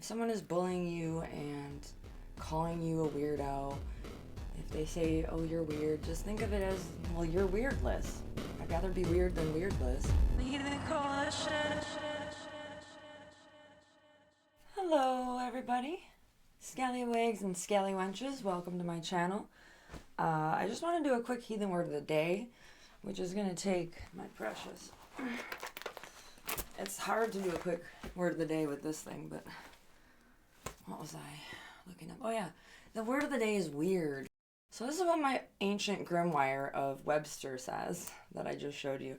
If someone is bullying you and calling you a weirdo, if they say, oh, you're weird, just think of it as, well, you're weirdless. I'd rather be weird than weirdless. Hello, everybody. Scallywags and scallywenches, welcome to my channel. I just want to do a quick heathen word of the day, which is going to take my precious. It's hard to do a quick word of the day with this thing, but what was I looking up? Oh yeah, the word of the day is weird. So this is what my ancient grimoire of Webster says that I just showed you.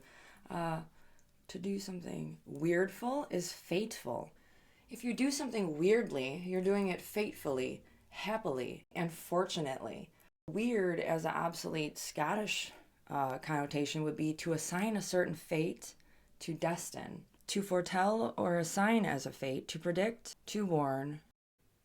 To do something weirdful is fateful. If you do something weirdly, you're doing it fatefully, happily, and fortunately. Weird as an obsolete Scottish connotation would be to assign a certain fate, to destine, to foretell or assign as a fate, to predict, to warn.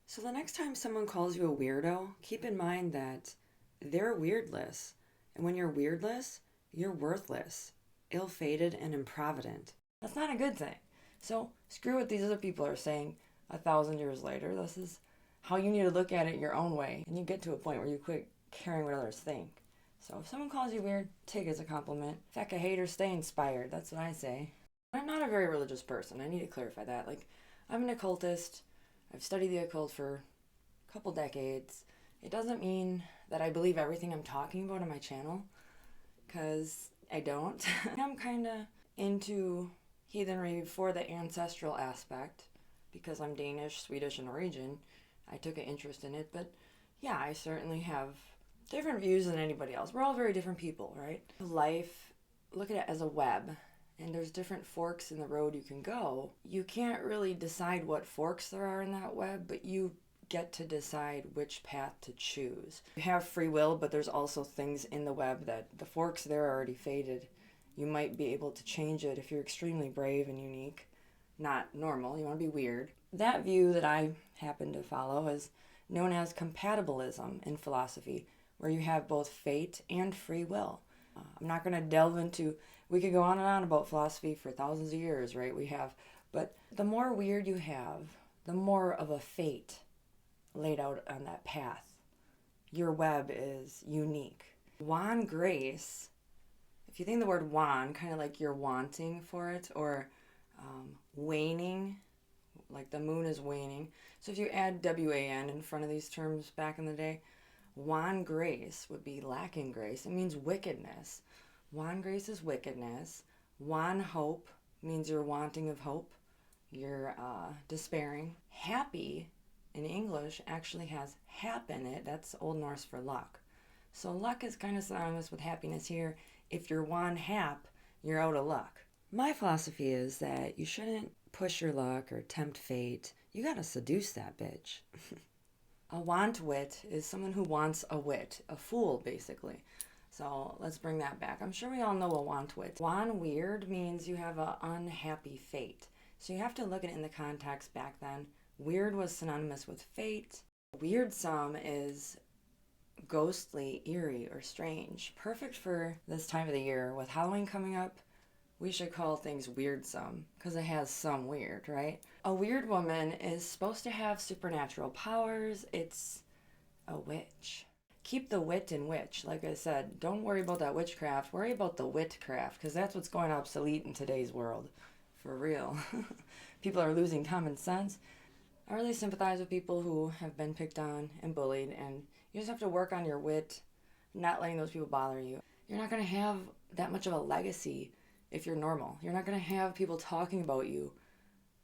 So the next time someone calls you a weirdo, keep in mind that they're weirdless. And when you're weirdless, you're worthless, ill-fated, and improvident. That's not a good thing. So screw what these other people are saying 1,000 years later. This is how you need to look at it your own way. And you get to a point where you quit caring what others think. So if someone calls you weird, take it as a compliment. Feck a hater, stay inspired. That's what I say. I'm not a very religious person. I need to clarify that. Like, I'm an occultist. I've studied the occult for a couple decades. It doesn't mean that I believe everything I'm talking about on my channel, because I don't. I'm kind of into heathenry for the ancestral aspect, because I'm Danish, Swedish in origin. I took an interest in it, but yeah, I certainly have different views than anybody else. We're all very different people, right? Life, look at it as a web, and there's different forks in the road you can go. You can't really decide what forks there are in that web, but you get to decide which path to choose. You have free will, but there's also things in the web that the forks there are already fated. You might be able to change it if you're extremely brave and unique. Not normal, you want to be weird. That view that I happen to follow is known as compatibilism in philosophy, where you have both fate and free will. I'm not going to delve into, we could go on and on about philosophy for thousands of years, right? We have, but the more weird you have, the more of a fate laid out on that path. Your web is unique. Wan grace, if you think the word wan, kind of like you're wanting for it, or waning, like the moon is waning. So if you add W-A-N in front of these terms back in the day, wan grace would be lacking grace. It means wickedness. Wan grace is wickedness. Wan hope means you're wanting of hope. You're despairing. Happy in English actually has hap in it. That's Old Norse for luck. So luck is kind of synonymous with happiness here. If you're wan hap, you're out of luck. My philosophy is that you shouldn't push your luck or tempt fate. You gotta seduce that bitch. A want-wit is someone who wants a wit, a fool, basically. So let's bring that back. I'm sure we all know a want-wit. Wan-weird means you have an unhappy fate. So you have to look at it in the context back then. Weird was synonymous with fate. Weirdsome is ghostly, eerie, or strange. Perfect for this time of the year. With Halloween coming up, we should call things weirdsome, because it has some weird, right? A weird woman is supposed to have supernatural powers. It's a witch. Keep the wit in witch. Like I said, don't worry about that witchcraft. Worry about the witcraft, because that's what's going obsolete in today's world. For real. People are losing common sense. I really sympathize with people who have been picked on and bullied, and you just have to work on your wit, not letting those people bother you. You're not going to have that much of a legacy if you're normal. You're not going to have people talking about you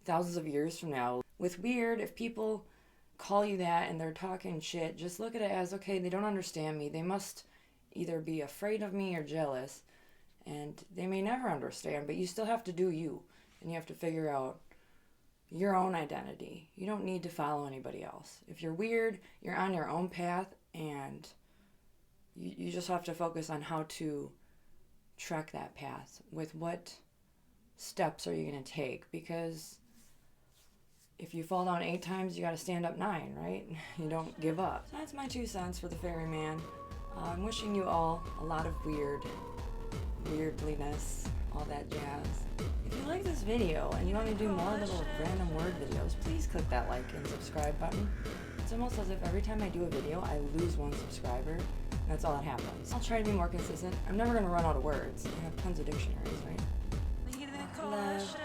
thousands of years from now. With weird, if people call you that and they're talking shit, just look at it as, okay, they don't understand me. They must either be afraid of me or jealous, and they may never understand, but you still have to do you, and you have to figure out your own identity. You don't need to follow anybody else. If you're weird, you're on your own path, and you just have to focus on how to trek that path. With what steps are you going to take? Because if you fall down 8 times, you got to stand up 9, right? You don't give up. So that's my 2 cents for the ferryman. I'm wishing you all a lot of weirdliness all that jazz. If you like this video and you want me to do more little random word videos, please click that like and subscribe button. It's almost as if every time I do a video, I lose 1 subscriber, and that's all that happens. I'll try to be more consistent. I'm never going to run out of words. I have tons of dictionaries, right? Love.